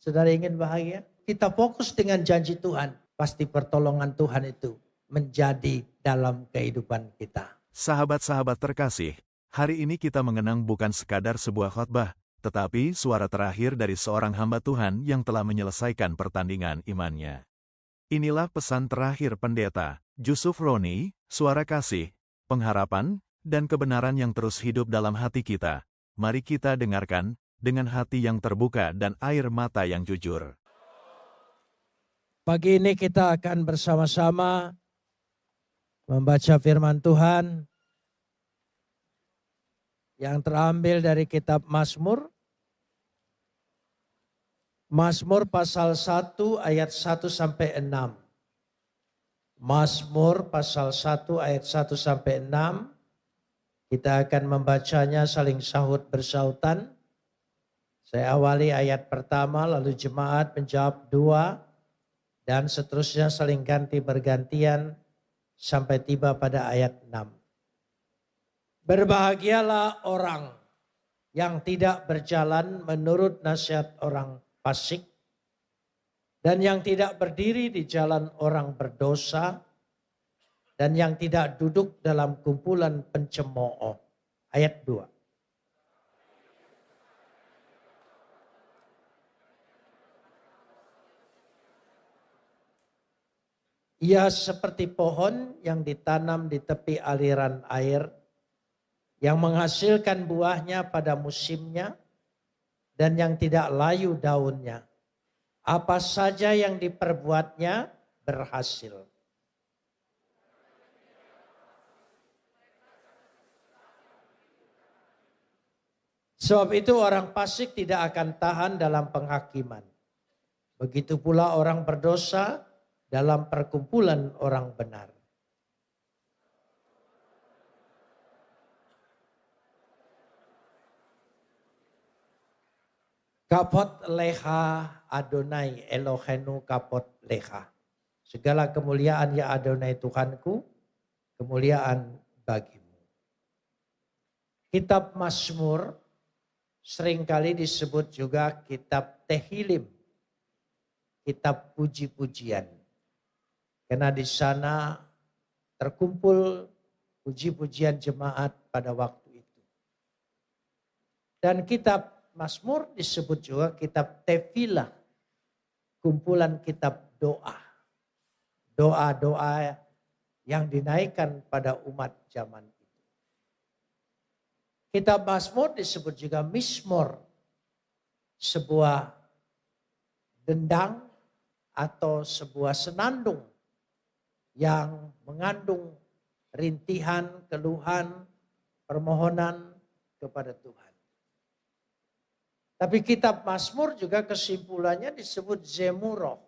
Saudara ingin bahagia? Kita fokus dengan janji Tuhan. Pasti pertolongan Tuhan itu menjadi dalam kehidupan kita. Sahabat-sahabat terkasih, hari ini kita mengenang bukan sekadar sebuah khotbah, tetapi suara terakhir dari seorang hamba Tuhan yang telah menyelesaikan pertandingan imannya. Inilah pesan terakhir pendeta Yusuf Roni, suara kasih, pengharapan, dan kebenaran yang terus hidup dalam hati kita. Mari kita dengarkan dengan hati yang terbuka dan air mata yang jujur. Pagi ini kita akan bersama-sama membaca firman Tuhan yang terambil dari kitab Mazmur. Mazmur pasal 1 ayat 1 sampai 6. Mazmur pasal 1 ayat 1 sampai 6. Kita akan membacanya saling sahut bersautan. Saya awali ayat pertama, lalu jemaat menjawab 2, dan seterusnya saling ganti bergantian sampai tiba pada ayat 6. Berbahagialah orang yang tidak berjalan menurut nasihat orang fasik, dan yang tidak berdiri di jalan orang berdosa, dan yang tidak duduk dalam kumpulan pencemooh. Ayat 2. Ia seperti pohon yang ditanam di tepi aliran air, yang menghasilkan buahnya pada musimnya, dan yang tidak layu daunnya. Apa saja yang diperbuatnya berhasil. Sebab itu orang fasik tidak akan tahan dalam penghakiman. Begitu pula orang berdosa dalam perkumpulan orang benar. Kapot leha Adonai Elohenu kapot leha. Segala kemuliaan ya Adonai Tuhanku, kemuliaan bagimu. Kitab Mazmur seringkali disebut juga kitab Tehillim, kitab puji-pujian. Karena di sana terkumpul puji-pujian jemaat pada waktu itu. Dan kitab Mazmur disebut juga kitab Tefilah, kumpulan kitab doa. Doa-doa yang dinaikkan pada umat zaman itu. Kitab Mazmur disebut juga Mizmor, sebuah dendang atau sebuah senandung yang mengandung rintihan, keluhan, permohonan kepada Tuhan. Tapi kitab Mazmur juga kesimpulannya disebut Zemuroh.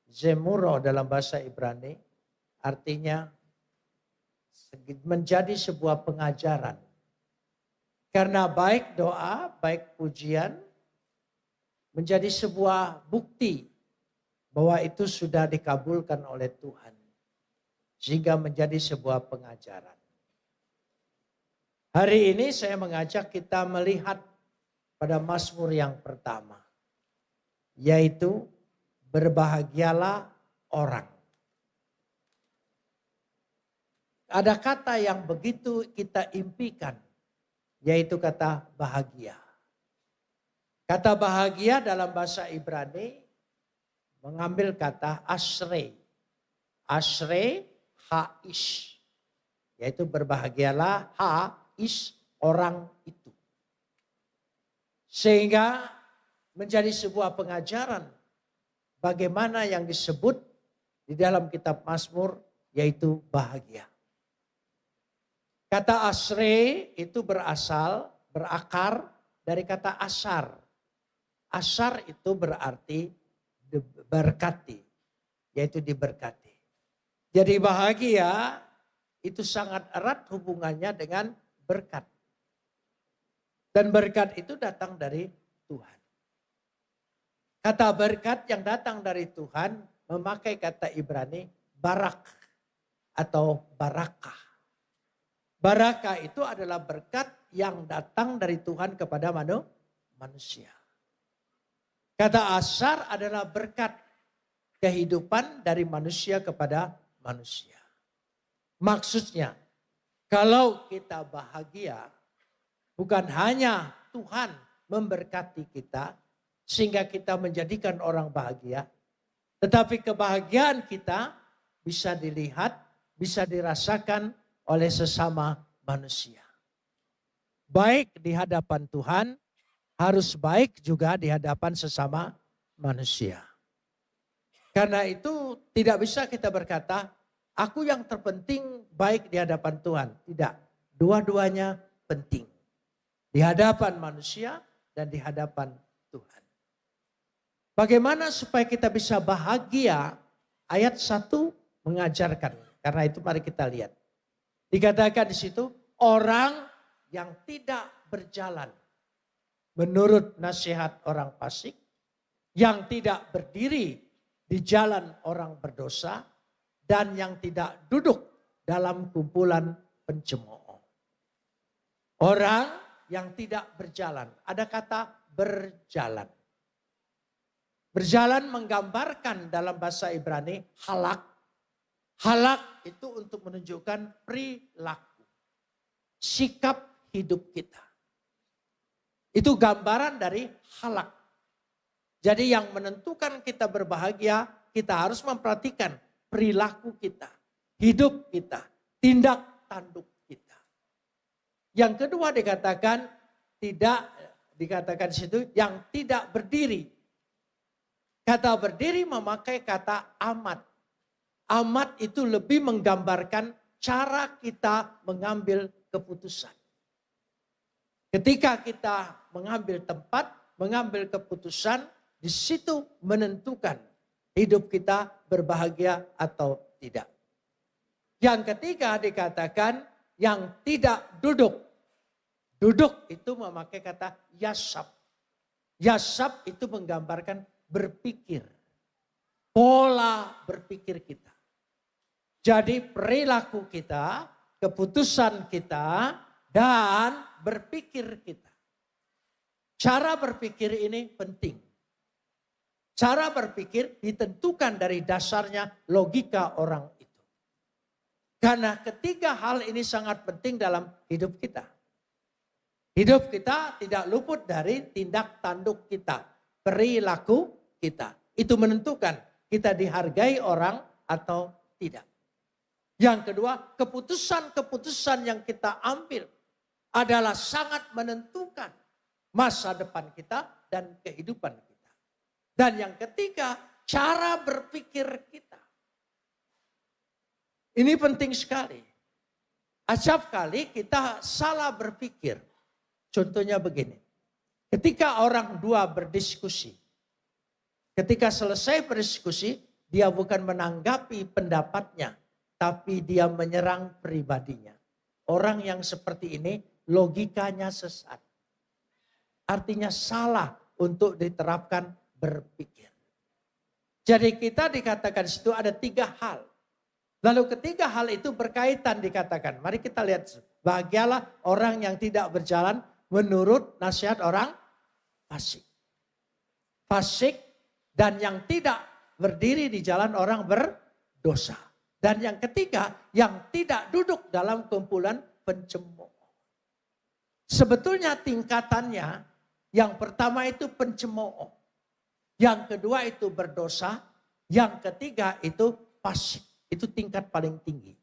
Zemuroh dalam bahasa Ibrani artinya menjadi sebuah pengajaran. Karena baik doa, baik pujian menjadi sebuah bukti bahwa itu sudah dikabulkan oleh Tuhan. Sehingga menjadi sebuah pengajaran. Hari ini saya mengajak kita melihat pada Mazmur yang pertama. Yaitu berbahagialah orang. Ada kata yang begitu kita impikan. Yaitu kata bahagia. Kata bahagia dalam bahasa Ibrani mengambil kata asre. Asre haish. Yaitu berbahagialah haish orang itu. Sehingga menjadi sebuah pengajaran bagaimana yang disebut di dalam kitab Mazmur yaitu bahagia. Kata asre itu berakar dari kata asar. Asar itu berarti berkati, yaitu diberkati. Jadi bahagia itu sangat erat hubungannya dengan berkat. Dan berkat itu datang dari Tuhan. Kata berkat yang datang dari Tuhan memakai kata Ibrani barak atau barakah. Barakah itu adalah berkat yang datang dari Tuhan kepada manusia. Kata asar adalah berkat kehidupan dari manusia kepada manusia. Maksudnya, kalau kita bahagia, bukan hanya Tuhan memberkati kita sehingga kita menjadikan orang bahagia, tetapi kebahagiaan kita bisa dilihat, bisa dirasakan oleh sesama manusia. Baik di hadapan Tuhan, harus baik juga di hadapan sesama manusia. Karena itu tidak bisa kita berkata, aku yang terpenting baik di hadapan Tuhan. Tidak, dua-duanya penting. Di hadapan manusia dan di hadapan Tuhan. Bagaimana supaya kita bisa bahagia? Ayat 1 mengajarkan. Karena itu mari kita lihat. Dikatakan di situ, orang yang tidak berjalan menurut nasihat orang fasik, yang tidak berdiri di jalan orang berdosa, dan yang tidak duduk dalam kumpulan pencemooh. Orang yang tidak berjalan, ada kata berjalan. Berjalan menggambarkan dalam bahasa Ibrani halak. Halak itu untuk menunjukkan perilaku, sikap hidup kita. Itu gambaran dari halak. Jadi yang menentukan kita berbahagia, kita harus memperhatikan perilaku kita, hidup kita, tindak tanduk kita. Yang kedua dikatakan di situ yang tidak berdiri. Kata berdiri memakai kata amat. Amat itu lebih menggambarkan cara kita mengambil keputusan. Ketika kita mengambil tempat, mengambil keputusan, di situ menentukan hidup kita berbahagia atau tidak. Yang ketiga dikatakan yang tidak duduk. Duduk itu memakai kata yasab. Yasab itu menggambarkan berpikir. Pola berpikir kita. Jadi perilaku kita, keputusan kita, dan berpikir kita. Cara berpikir ini penting. Cara berpikir ditentukan dari dasarnya logika orang itu. Karena ketiga hal ini sangat penting dalam hidup kita. Hidup kita tidak luput dari tindak tanduk kita. Perilaku kita. Itu menentukan kita dihargai orang atau tidak. Yang kedua, keputusan-keputusan yang kita ambil adalah sangat menentukan masa depan kita dan kehidupan kita. Dan yang ketiga, cara berpikir kita. Ini penting sekali. Acap kali kita salah berpikir. Contohnya begini. Ketika orang dua berdiskusi. Ketika selesai berdiskusi, dia bukan menanggapi pendapatnya. Tapi dia menyerang pribadinya. Orang yang seperti ini logikanya sesat. Artinya salah untuk diterapkan berpikir. Jadi kita dikatakan di situ ada 3 hal. Lalu ketiga hal itu berkaitan dikatakan. Mari kita lihat. Bahagialah orang yang tidak berjalan menurut nasihat orang fasik. Fasik dan yang tidak berdiri di jalan orang berdosa. Dan yang ketiga, yang tidak duduk dalam kumpulan pencemooh. Sebetulnya tingkatannya, yang pertama itu pencemooh. Yang kedua itu berdosa. Yang ketiga itu fasik. Itu tingkat paling tinggi.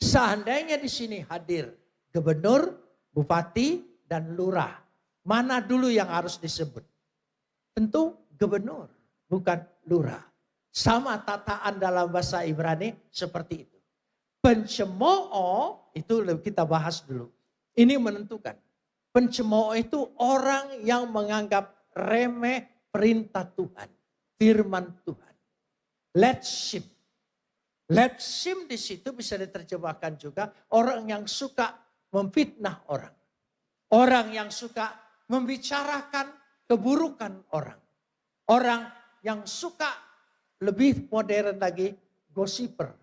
Seandainya di sini hadir gubernur, bupati, dan lurah. Mana dulu yang harus disebut? Tentu gubernur, bukan lurah. Sama tataan dalam bahasa Ibrani seperti itu. Pencemooh itu kita bahas dulu. Ini menentukan. Pencemooh itu orang yang menganggap remeh perintah Tuhan. Firman Tuhan. Letship. Letship di situ bisa diterjemahkan juga orang yang suka memfitnah orang. Orang yang suka membicarakan keburukan orang. Orang yang suka lebih modern lagi, gossiper.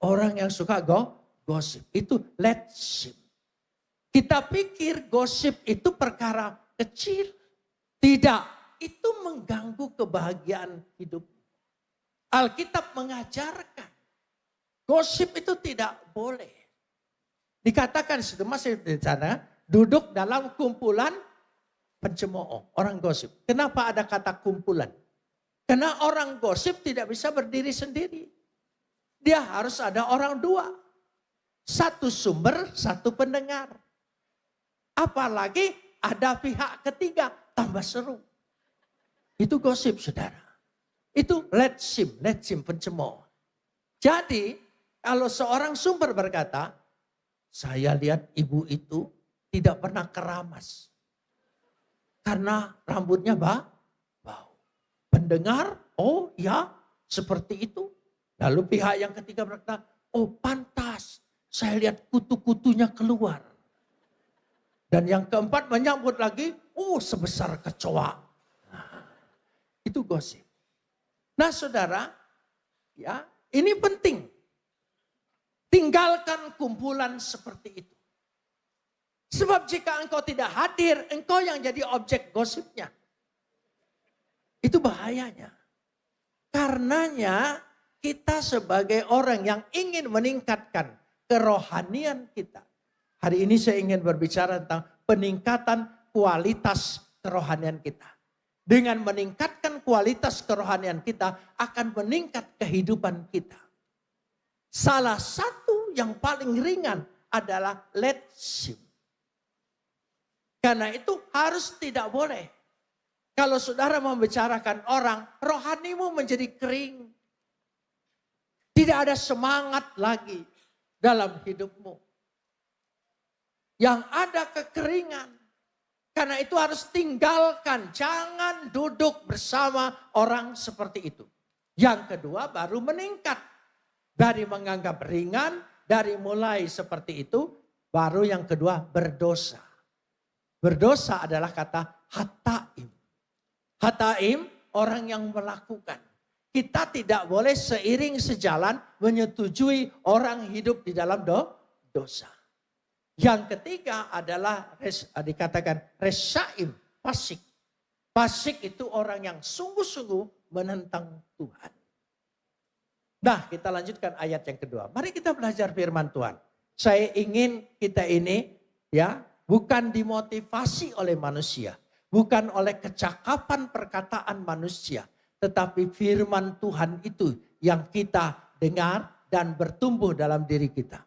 Orang yang suka gosip. Itu letship. Kita pikir gosip itu perkara kecil. Tidak. itu mengganggu kebahagiaan hidup. Alkitab mengajarkan gosip itu tidak boleh. Dikatakan situ masih di sana, duduk dalam kumpulan pencemooh, orang gosip. Kenapa ada kata kumpulan? Karena orang gosip tidak bisa berdiri sendiri. Dia harus ada orang dua. Satu sumber, satu pendengar. Apalagi ada pihak ketiga, tambah seru. Itu gosip, saudara. Itu letsim pencemooh. Jadi kalau seorang sumber berkata, saya lihat ibu itu tidak pernah keramas. Karena rambutnya bau. Pendengar, oh ya seperti itu. Lalu pihak yang ketiga berkata, oh pantas. Saya lihat kutu-kutunya keluar. Dan yang keempat menyambut lagi, oh sebesar kecoa. Nah, itu gosip. Nah saudara, ya ini penting. Tinggalkan kumpulan seperti itu. Sebab jika engkau tidak hadir, engkau yang jadi objek gosipnya. Itu bahayanya. Karenanya kita sebagai orang yang ingin meningkatkan kerohanian kita. Hari ini saya ingin berbicara tentang peningkatan kualitas kerohanian kita. Dengan meningkatkan kualitas kerohanian kita akan meningkat kehidupan kita. Salah satu yang paling ringan adalah letsim. Karena itu harus tidak boleh. Kalau saudara membicarakan orang, rohanimu menjadi kering. Tidak ada semangat lagi dalam hidupmu. Yang ada kekeringan. Karena itu harus tinggalkan, jangan duduk bersama orang seperti itu. Yang kedua baru meningkat. Dari menganggap ringan, dari mulai seperti itu, baru yang kedua berdosa. Berdosa adalah kata hataim. Hataim orang yang melakukan. Kita tidak boleh seiring sejalan menyetujui orang hidup di dalam dosa. Yang ketiga adalah dikatakan resaim, fasik. Fasik itu orang yang sungguh-sungguh menentang Tuhan. Nah, kita lanjutkan ayat yang kedua. Mari kita belajar firman Tuhan. Saya ingin kita ini ya bukan dimotivasi oleh manusia, bukan oleh kecakapan perkataan manusia, tetapi firman Tuhan itu yang kita dengar dan bertumbuh dalam diri kita.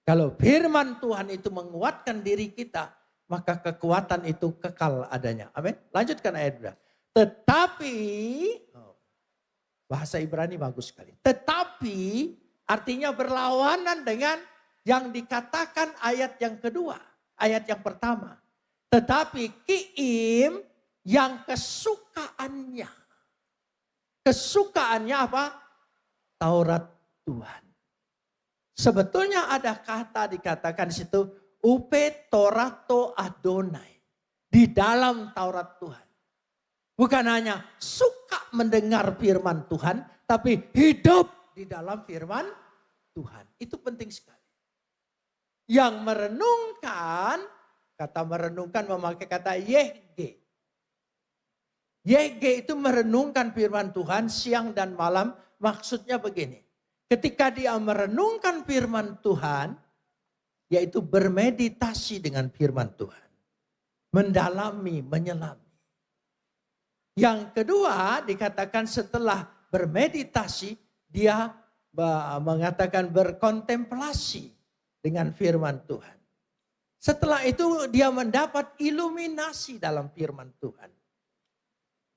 Kalau firman Tuhan itu menguatkan diri kita, maka kekuatan itu kekal adanya. Amin. Lanjutkan ayat 2. Tetapi, bahasa Ibrani bagus sekali. Tetapi artinya berlawanan dengan yang dikatakan ayat yang kedua. Ayat yang pertama. Tetapi kiim yang kesukaannya. Kesukaannya apa? Taurat Tuhan. Sebetulnya ada kata dikatakan di situ upe torato Adonai di dalam Taurat Tuhan. Bukan hanya suka mendengar firman Tuhan, tapi hidup di dalam firman Tuhan. Itu penting sekali. Yang merenungkan, kata merenungkan memakai kata yehge. Yehge itu merenungkan firman Tuhan siang dan malam, maksudnya begini. Ketika dia merenungkan firman Tuhan, yaitu bermeditasi dengan firman Tuhan. Mendalami, menyelami. Yang kedua dikatakan setelah bermeditasi, dia mengatakan berkontemplasi dengan firman Tuhan. Setelah itu dia mendapat iluminasi dalam firman Tuhan.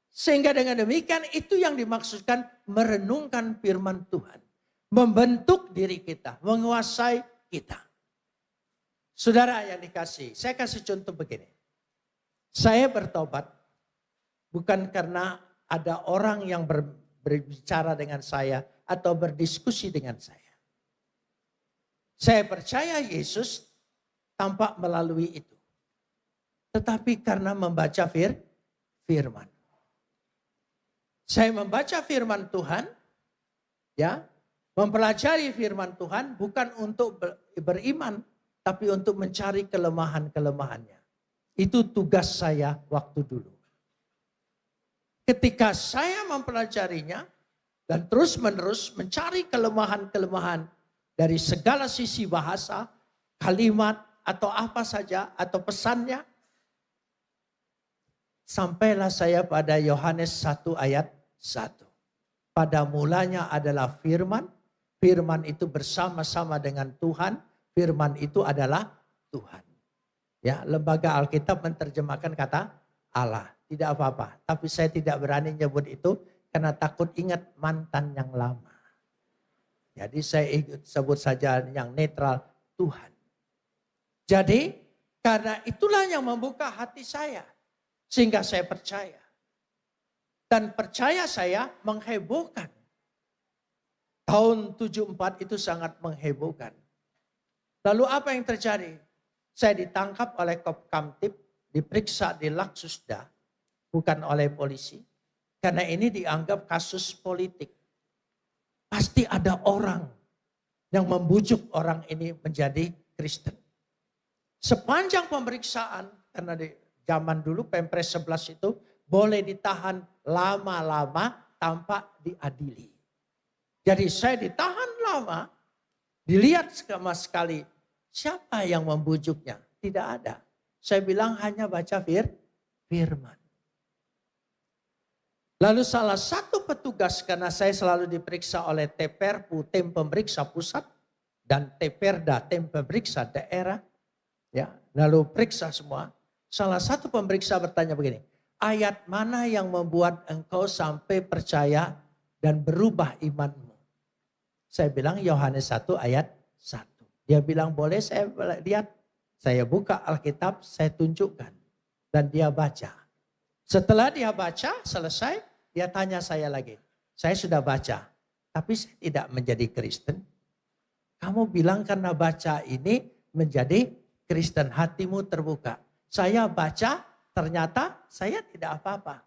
Sehingga dengan demikian itu yang dimaksudkan merenungkan firman Tuhan. Membentuk diri kita, menguasai kita. Saudara yang dikasih, saya kasih contoh begini. Saya bertobat bukan karena ada orang yang berbicara dengan saya atau berdiskusi dengan saya. Saya percaya Yesus tampak melalui itu. Tetapi karena membaca firman. Saya membaca firman Tuhan, ya, mempelajari firman Tuhan bukan untuk beriman, tapi untuk mencari kelemahan-kelemahannya. Itu tugas saya waktu dulu. ketika saya mempelajarinya dan terus-menerus mencari kelemahan-kelemahan dari segala sisi bahasa, kalimat, atau apa saja, atau pesannya, sampailah saya pada Yohanes 1 ayat 1. Pada mulanya adalah firman, firman itu bersama-sama dengan Tuhan, firman itu adalah Tuhan. Ya, lembaga Alkitab menerjemahkan kata Allah. Tidak apa-apa, tapi saya tidak berani nyebut itu karena takut ingat mantan yang lama. Jadi saya sebut saja yang netral, Tuhan. Jadi karena itulah yang membuka hati saya. Sehingga saya percaya. Dan percaya saya menghebohkan. Tahun 74 itu sangat menghebohkan. Lalu apa yang terjadi? Saya ditangkap oleh Kopkamtib, diperiksa di Laksusda, bukan oleh polisi. Karena ini dianggap kasus politik. Pasti ada orang yang membujuk orang ini menjadi Kristen. Sepanjang pemeriksaan, karena di zaman dulu Pempres 11 itu boleh ditahan lama-lama tanpa diadili. Jadi saya ditahan lama, dilihat sama sekali siapa yang membujuknya. Tidak ada. Saya bilang hanya baca firman. Lalu salah satu petugas, karena saya selalu diperiksa oleh TPRPU, tim pemeriksa pusat, dan TPRDA, tim pemeriksa daerah. Ya, lalu periksa semua. Salah satu pemeriksa bertanya begini, ayat mana yang membuat engkau sampai percaya dan berubah imanmu? Saya bilang Yohanes 1 ayat 1. Dia bilang boleh saya lihat. Saya buka Alkitab, saya tunjukkan. Dan dia baca. Setelah dia baca, selesai, dia tanya saya lagi. Saya sudah baca, tapi saya tidak menjadi Kristen. Kamu bilang karena baca ini menjadi Kristen, hatimu terbuka. Saya baca, ternyata saya tidak apa-apa.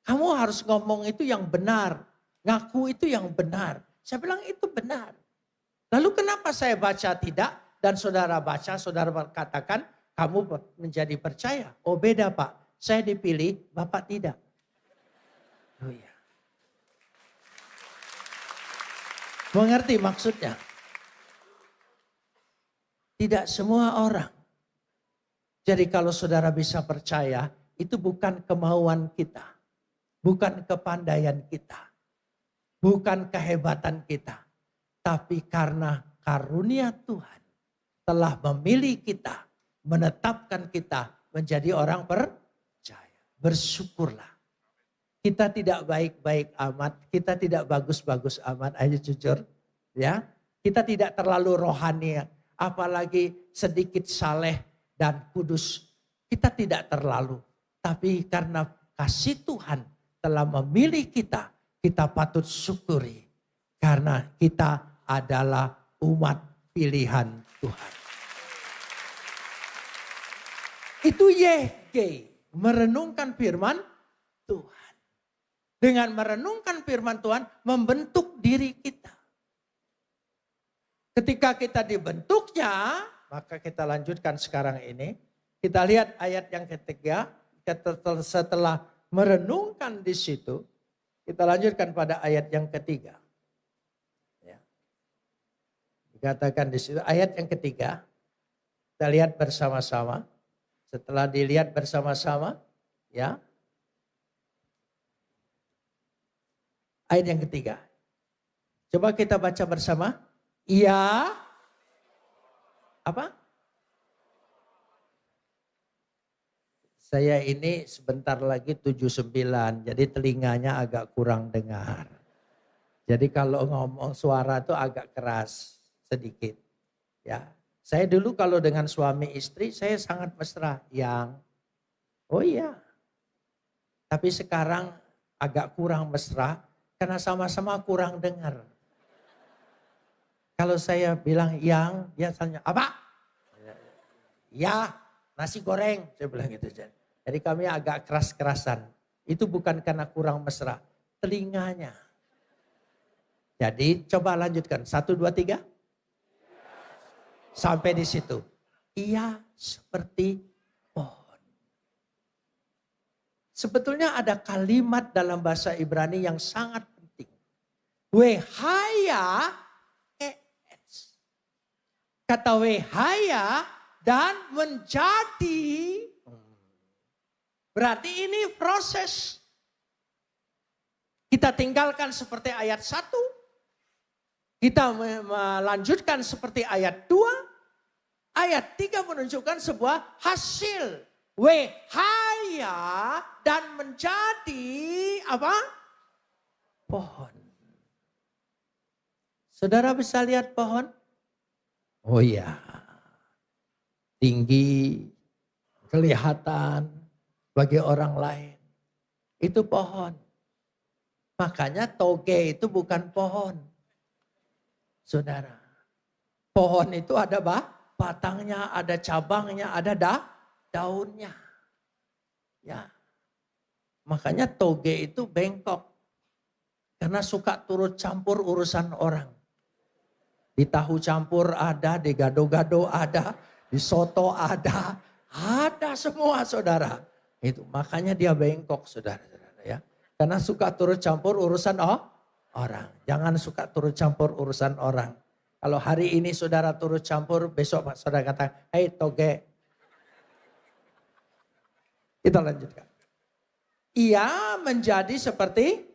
Kamu harus ngomong itu yang benar. Ngaku itu yang benar. Saya bilang itu benar. Lalu kenapa saya baca tidak? Dan saudara baca, saudara katakan kamu menjadi percaya. Oh beda Pak, saya dipilih, Bapak tidak. Oh iya. Mengerti maksudnya? Tidak semua orang. Jadi kalau saudara bisa percaya, itu bukan kemauan kita. Bukan kepandaian kita. Bukan kehebatan kita. Tapi karena karunia Tuhan telah memilih kita. Menetapkan kita menjadi orang percaya. Bersyukurlah. Kita tidak baik-baik amat. Kita tidak bagus-bagus amat. Ayo jujur. Ya, kita tidak terlalu rohani. Apalagi sedikit saleh dan kudus. Kita tidak terlalu. Tapi karena kasih Tuhan telah memilih kita. Kita patut syukuri. Karena kita adalah umat pilihan Tuhan. Itu YG. Merenungkan firman Tuhan. Dengan merenungkan firman Tuhan membentuk diri kita. Ketika kita dibentuknya, maka kita lanjutkan sekarang ini. Kita lihat ayat yang ketiga. Setelah merenungkan di situ, kita lanjutkan pada ayat yang ketiga. Ya. Dikatakan di situ ayat yang ketiga. Kita lihat bersama-sama. Setelah dilihat bersama-sama, ya. Ayat yang ketiga. Coba kita baca bersama. Ia apa? Saya ini sebentar lagi 79, jadi telinganya agak kurang dengar. Jadi kalau ngomong suara itu agak keras sedikit. Ya. Saya dulu kalau dengan suami istri saya sangat mesra. Oh iya. Tapi sekarang agak kurang mesra karena sama-sama kurang dengar. Kalau saya bilang dia tanya apa? Ya, nasi goreng. Saya bilang gitu. Jadi kami agak keras-kerasan. Itu bukan karena kurang mesra. Telinganya. Jadi coba lanjutkan. 1, 2, 3. Sampai di situ. Ia seperti pohon. Sebetulnya ada kalimat dalam bahasa Ibrani yang sangat penting. Wehaya keets. Kata wehaya dan menjadi. Berarti ini proses. Kita tinggalkan seperti ayat 1. Kita melanjutkan seperti ayat 2. Ayat 3 menunjukkan sebuah hasil. Wehaya dan menjadi apa? Pohon. Saudara bisa lihat pohon? Oh iya. Tinggi, kelihatan bagi orang lain. Itu pohon. Makanya toge itu bukan pohon. Saudara. Pohon itu ada batangnya, ada cabangnya, ada daunnya. Ya. Makanya toge itu bengkok. Karena suka turut campur urusan orang. Di tahu campur ada, di gado-gado ada, di soto ada. Ada semua saudara. Itu makanya dia bengkok saudara-saudara ya. Karena suka turut campur urusan orang. Jangan suka turut campur urusan orang. Kalau hari ini saudara turut campur, besok saudara kata, "Hei toge." Kita lanjutkan. Ia menjadi seperti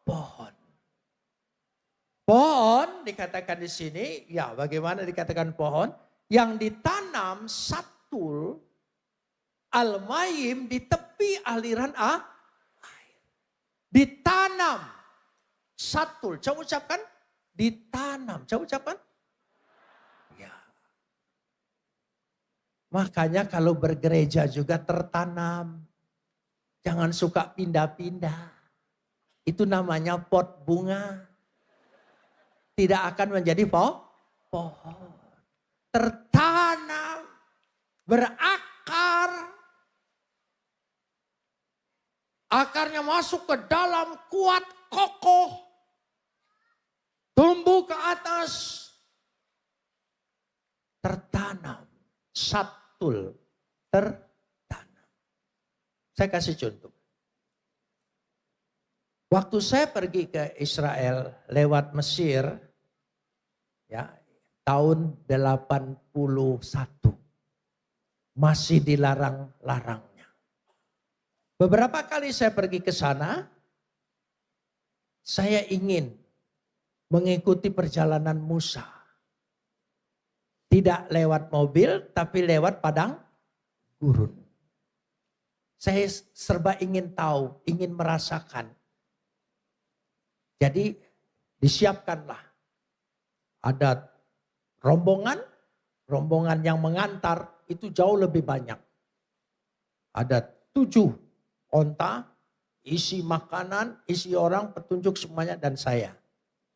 pohon. Pohon dikatakan di sini, ya bagaimana dikatakan pohon? Yang ditanam satul al-mayim di tepi aliran air. Ditanam satul. Coba ucapkan. Ditanam. Coba ucapkan. Ya. Makanya kalau bergereja juga tertanam. Jangan suka pindah-pindah. Itu namanya pot bunga. Tidak akan menjadi pohon. Tertanam. Berakar. Akarnya masuk ke dalam, kuat, kokoh. Tumbuh ke atas. Tertanam. Satul. Tertanam. Saya kasih contoh. Waktu saya pergi ke Israel lewat Mesir. Ya, tahun 81. Masih dilarang-larang. Beberapa kali saya pergi ke sana, saya ingin mengikuti perjalanan Musa. Tidak lewat mobil, tapi lewat padang gurun. Saya serba ingin tahu, ingin merasakan. Jadi disiapkanlah. Ada rombongan yang mengantar itu jauh lebih banyak. Ada 7 onta, isi makanan, isi orang, petunjuk semuanya dan saya.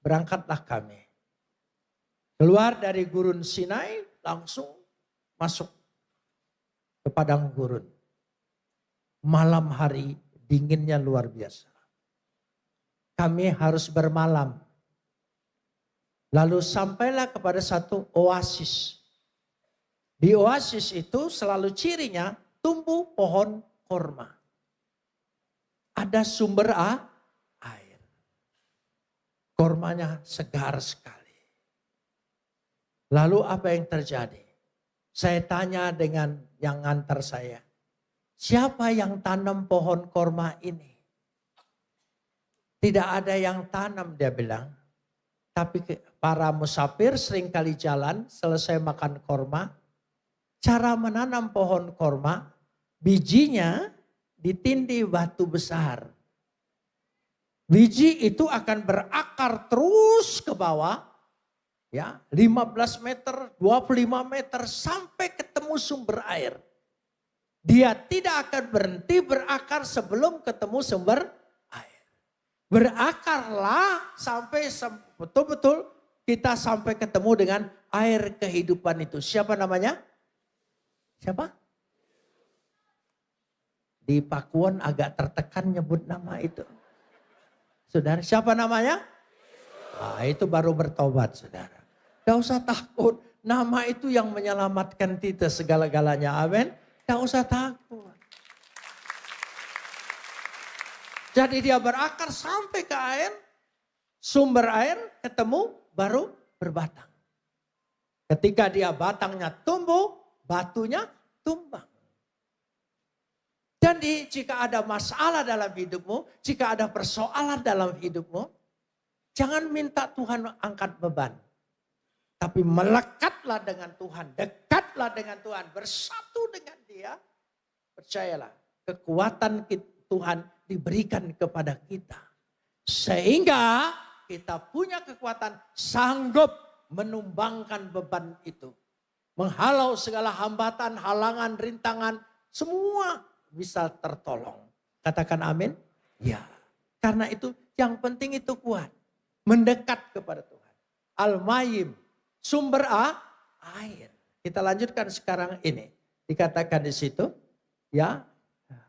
Berangkatlah kami. Keluar dari gurun Sinai, langsung masuk ke padang gurun. Malam hari dinginnya luar biasa. Kami harus bermalam. Lalu sampailah kepada satu oasis. Di oasis itu selalu cirinya tumbuh pohon korma. Ada sumber air. Kormanya segar sekali. Lalu apa yang terjadi? Saya tanya dengan yang ngantar saya. Siapa yang tanam pohon korma ini? Tidak ada yang tanam dia bilang. Tapi para musafir seringkali jalan selesai makan korma. Cara menanam pohon korma, bijinya ditindih batu besar. Biji itu akan berakar terus ke bawah. Ya, 15 meter, 25 meter sampai ketemu sumber air. Dia tidak akan berhenti berakar sebelum ketemu sumber air. Berakarlah sampai betul-betul kita sampai ketemu dengan air kehidupan itu. Siapa namanya? Siapa? Di Pakuwon agak tertekan nyebut nama itu. Saudara, siapa namanya? Nah, itu baru bertobat, saudara. Gak usah takut. Nama itu yang menyelamatkan kita segala-galanya. Amin. Gak usah takut. Jadi dia berakar sampai ke air, sumber air ketemu baru berbatang. Ketika dia batangnya tumbuh, batunya tumbang. Jadi jika ada masalah dalam hidupmu, jika ada persoalan dalam hidupmu, jangan minta Tuhan angkat beban. Tapi melekatlah dengan Tuhan, dekatlah dengan Tuhan, bersatu dengan Dia. Percayalah, kekuatan Tuhan diberikan kepada kita. Sehingga kita punya kekuatan sanggup menumbangkan beban itu. Menghalau segala hambatan, halangan, rintangan, semua bisa tertolong. Katakan amin. Ya. Karena itu yang penting itu kuat. Mendekat kepada Tuhan. Al-Mayim. Sumber air. Kita lanjutkan sekarang ini. Dikatakan di situ. Ya.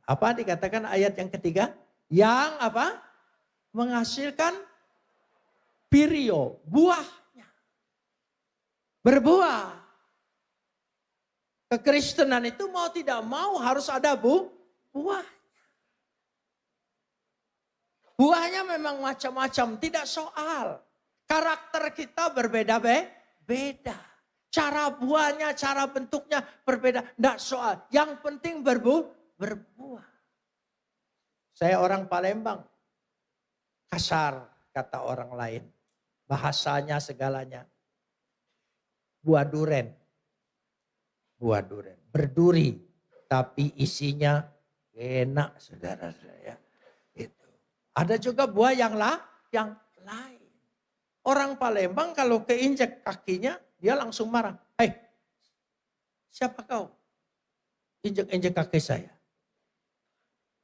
Apa dikatakan ayat yang ketiga? Yang apa? Menghasilkan pirio. Buahnya. Berbuah. Kekristenan itu mau tidak mau harus ada buah. Buahnya memang macam-macam, tidak soal. Karakter kita berbeda-beda. Cara buahnya, cara bentuknya berbeda, tidak soal. Yang penting berbuah. Saya orang Palembang, kasar kata orang lain. Bahasanya segalanya. Buah duren. Buah duren. Berduri, tapi isinya enak saudara saya. Itu. Ada juga buah yang lain. Orang Palembang kalau keinjak kakinya, dia langsung marah. Hei, siapa kau? Injak-injak kaki saya.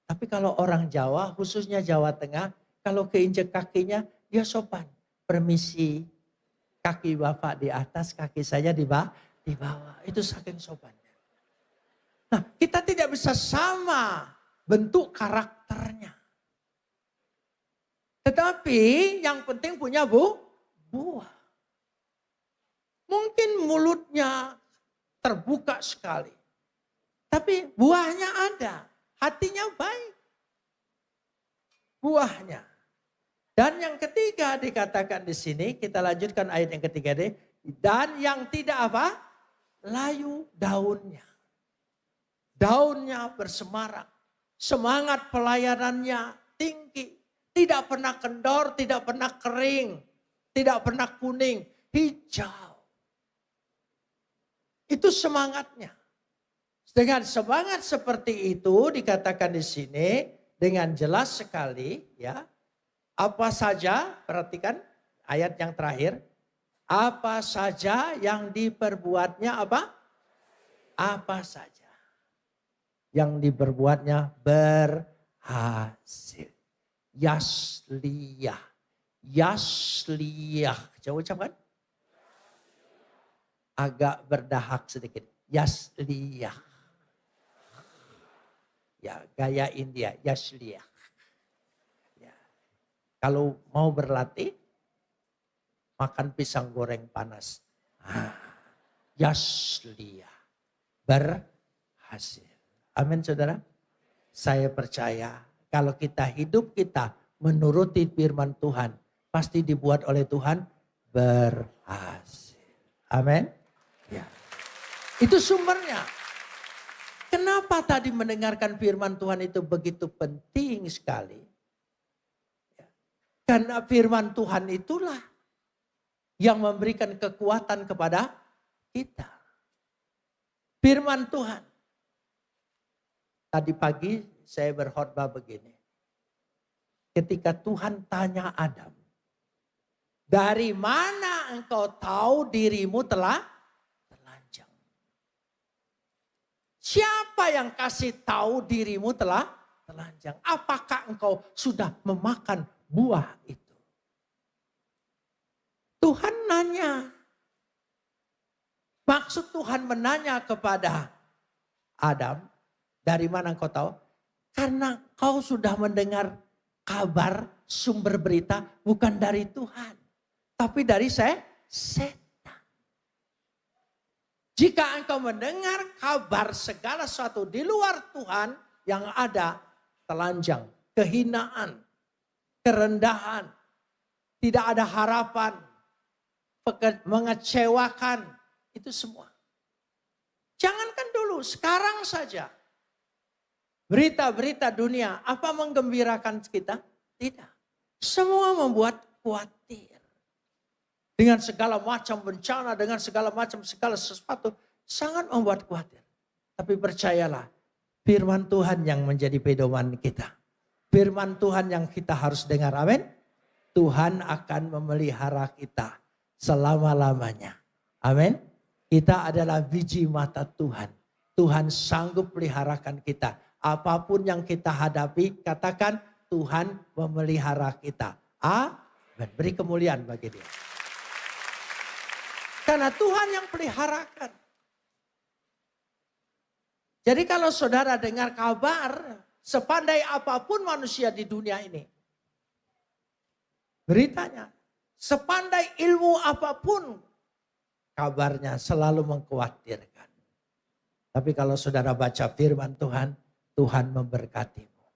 Tapi kalau orang Jawa, khususnya Jawa Tengah, kalau keinjak kakinya, dia sopan. Permisi, kaki bapak di atas, kaki saya di bawah. Itu saking sopannya. Nah, kita tidak bisa sama bentuk karakternya. Tetapi yang penting punya buah. Mungkin mulutnya terbuka sekali. Tapi buahnya ada. Hatinya baik. Buahnya. Dan yang ketiga dikatakan di sini, kita lanjutkan ayat yang ketiga deh. Dan yang tidak apa? Layu daunnya. Daunnya bersemarak. Semangat pelayanannya tinggi. Tidak pernah kendor, tidak pernah kering. Tidak pernah kuning. Hijau. Itu semangatnya. Dengan semangat seperti itu dikatakan di sini dengan jelas sekali ya. Apa saja, perhatikan ayat yang terakhir. Apa saja yang diperbuatnya apa? Apa saja. Yang diperbuatnya berhasil. Yasliyah. Yasliyah. Coba ucapkan. Agak berdahak sedikit. Yasliyah. Ya, gaya India. Yasliyah. Ya. Kalau mau berlatih, makan pisang goreng panas. Yasliyah. Berhasil. Amin saudara. Saya percaya kalau hidup kita menuruti firman Tuhan. Pasti dibuat oleh Tuhan berhasil. Amin. Ya. Itu sumbernya. Kenapa tadi mendengarkan firman Tuhan itu begitu penting sekali? Ya. Karena firman Tuhan itulah yang memberikan kekuatan kepada kita. Firman Tuhan. Tadi pagi saya berkhotbah begini. Ketika Tuhan tanya Adam. Dari mana engkau tahu dirimu telah telanjang? Siapa yang kasih tahu dirimu telah telanjang? Apakah engkau sudah memakan buah itu? Tuhan nanya. Maksud Tuhan menanya kepada Adam, dari mana engkau tahu? Karena kau sudah mendengar kabar sumber berita bukan dari Tuhan. Tapi dari setan. Jika engkau mendengar kabar segala sesuatu di luar Tuhan yang ada telanjang. kehinaan, kerendahan, tidak ada harapan, mengecewakan, itu semua. Jangankan dulu, sekarang saja. Berita-berita dunia, apa menggembirakan kita? Tidak. Semua membuat khawatir. Dengan segala macam bencana, dengan segala sesuatu, sangat membuat khawatir. Tapi percayalah, firman Tuhan yang menjadi pedoman kita. Firman Tuhan yang kita harus dengar, amin. Tuhan akan memelihara kita selama-lamanya. Amin. Kita adalah biji mata Tuhan. Tuhan sanggup peliharakan kita. Apapun yang kita hadapi, katakan Tuhan memelihara kita. Amin. Beri kemuliaan bagi Dia. Karena Tuhan yang peliharakan. Jadi kalau saudara dengar kabar, sepandai apapun manusia di dunia ini. Beritanya, sepandai ilmu apapun, kabarnya selalu mengkhawatirkan. Tapi kalau saudara baca firman Tuhan, Tuhan memberkatimu.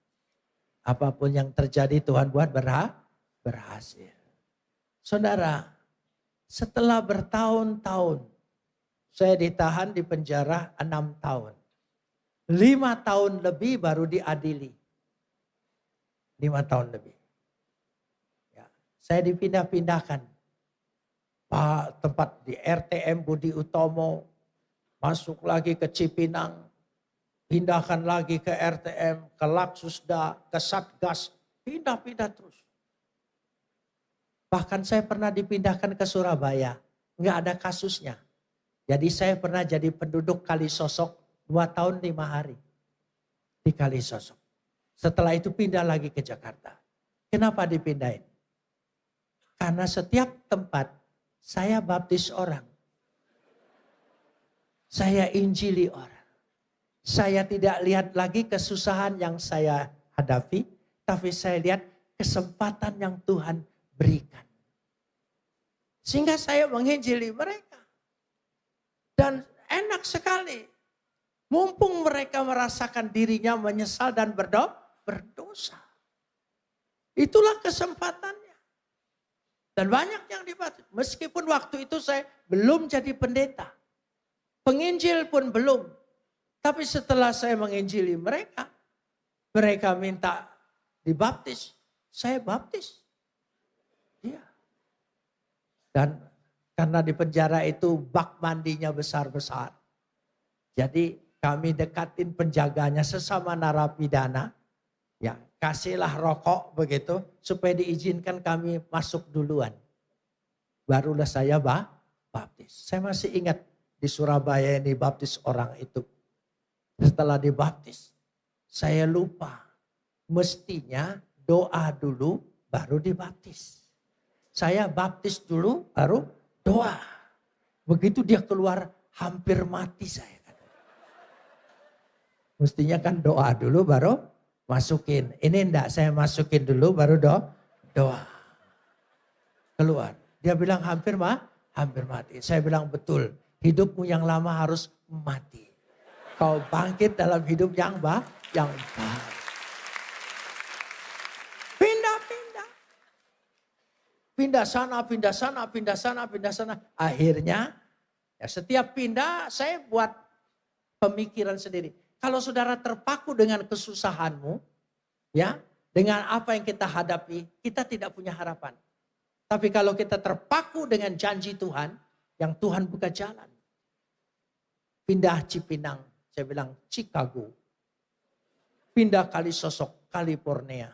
Apapun yang terjadi Tuhan buat berhasil. Saudara, setelah bertahun-tahun, saya ditahan di penjara 6 tahun. 5 tahun lebih baru diadili. 5 tahun lebih. Ya, saya dipindah-pindahkan. Pak, tempat di RTM Budi Utomo, masuk lagi ke Cipinang, pindahkan lagi ke RTM, ke Laksusda, ke Satgas, pindah-pindah terus. Bahkan saya pernah dipindahkan ke Surabaya, nggak ada kasusnya. Jadi saya pernah jadi penduduk Kalisosok 2 tahun 5 hari di Kalisosok. Setelah itu pindah lagi ke Jakarta. Kenapa dipindahin? Karena setiap tempat saya baptis orang. Saya injili orang. Saya tidak lihat lagi kesusahan yang saya hadapi, tapi saya lihat kesempatan yang Tuhan berikan. Sehingga saya menginjili mereka. Dan enak sekali. Mumpung mereka merasakan dirinya menyesal dan berdosa. Itulah kesempatannya. Dan banyak yang dibaptis. Meskipun waktu itu saya belum jadi pendeta. Penginjil pun belum. Tapi setelah saya menginjili mereka. Mereka minta dibaptis. Saya baptis. Iya. Dan karena di penjara itu bak mandinya besar-besar. Jadi kami dekatin penjaganya sesama narapidana. Ya, kasihlah rokok begitu supaya diizinkan kami masuk duluan. Barulah saya baptis. Saya masih ingat di Surabaya ini baptis orang itu. Setelah dibaptis, saya lupa. Mestinya doa dulu baru dibaptis. Saya baptis dulu baru doa. Begitu dia keluar hampir mati saya. Mestinya kan doa dulu baru masukin. Ini enggak, saya masukin dulu baru doa. Keluar. Dia bilang hampir mati. Saya bilang betul. Hidupmu yang lama harus mati. Kau bangkit dalam hidup yang baru. Pindah sana. Akhirnya ya setiap pindah saya buat pemikiran sendiri. Kalau saudara terpaku dengan kesusahanmu, ya, dengan apa yang kita hadapi, kita tidak punya harapan. Tapi kalau kita terpaku dengan janji Tuhan, yang Tuhan buka jalan. Pindah Cipinang, saya bilang Chicago. Pindah Kalisosok, California.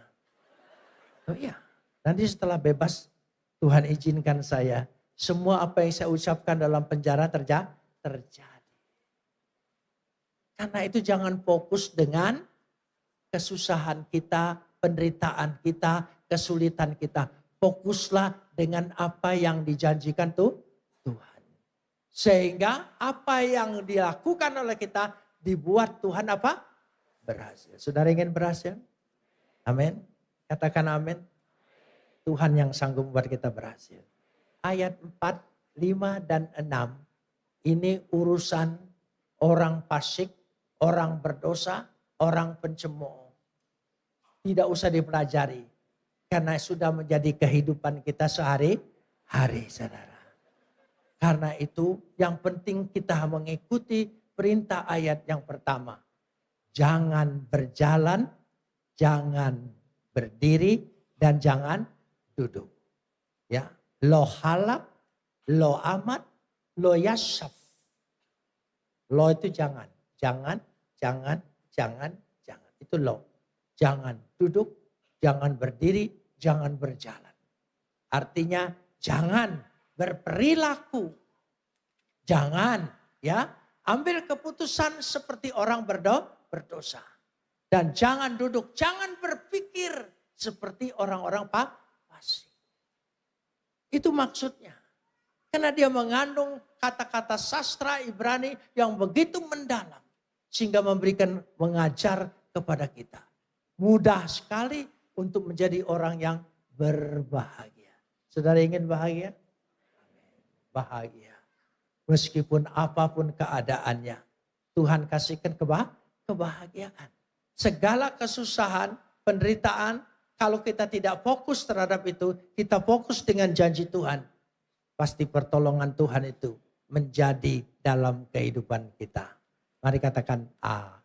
Oh iya, nanti setelah bebas, Tuhan izinkan saya, semua apa yang saya ucapkan dalam penjara terjadi. Karena itu jangan fokus dengan kesusahan kita, penderitaan kita, kesulitan kita. Fokuslah dengan apa yang dijanjikan Tuhan. Sehingga apa yang dilakukan oleh kita dibuat Tuhan apa? Berhasil. Saudara ingin berhasil? Amin. Katakan amin. Tuhan yang sanggup membuat kita berhasil. Ayat 4, 5 dan 6. Ini urusan orang fasik, orang berdosa, orang pencemooh. tidak usah dipelajari. Karena sudah menjadi kehidupan kita sehari-hari, saudara. Karena itu yang penting kita mengikuti perintah ayat yang pertama. Jangan berjalan, jangan berdiri, dan jangan duduk. Ya, lo halak, lo amat, lo yasaf. Lo itu jangan, jangan. Itu lo. Jangan duduk, jangan berdiri, jangan berjalan. Artinya jangan berperilaku. Jangan ya ambil keputusan seperti orang berdosa. Dan jangan duduk, jangan berpikir seperti orang-orang fasik. Itu maksudnya. Karena dia mengandung kata-kata sastra Ibrani yang begitu mendalam. Sehingga mengajar kepada kita. Mudah sekali untuk menjadi orang yang berbahagia. Saudara ingin bahagia? Bahagia. Meskipun apapun keadaannya. Tuhan kasihkan kebahagiaan. Segala kesusahan, penderitaan, kalau kita tidak fokus terhadap itu, kita fokus dengan janji Tuhan. Pasti pertolongan Tuhan itu menjadi dalam kehidupan kita. Mari katakan amin.